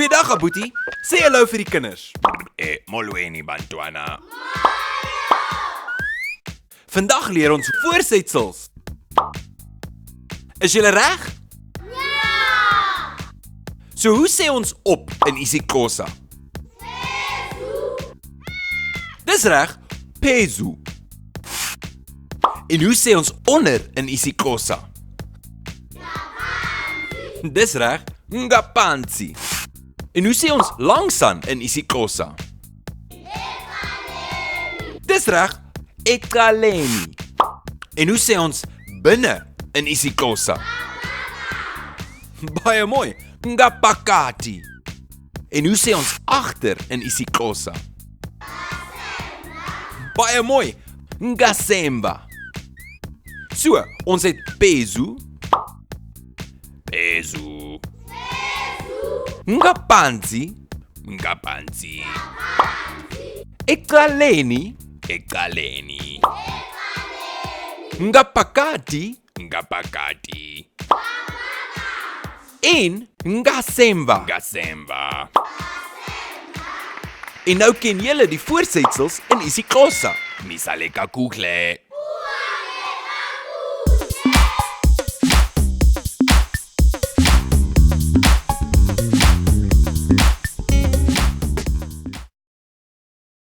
Goeiedag, Abuti. Sê hallo vir die kinders. Molweni bantwana. Vandag leer ons voorsetsels. Is julle reg? Ja! So hoe sê ons op in isiXhosa? Dis reg, Phezu. En hoe sê ons onder in isiXhosa? Dis reg, Ngaphansi. En hoe sê ons langsaan in isiXhosa? Dis reg, Ecaleni. En hoe sê ons binne in isiXhosa? Baie mooi, Ngaphakathi. En hoe sê ons agter in isiXhosa? Baie mooi, Ngasemba. So, ons het Phezu, Phezu. Ngaphansi, Ngaphansi. Ecaleni, Ecaleni. Ngaphakathi Ngaphakathi. en Ngasemba. Ngasemba. En nou ken julle die voorsetsels in isiXhosa. Misale kakuhle.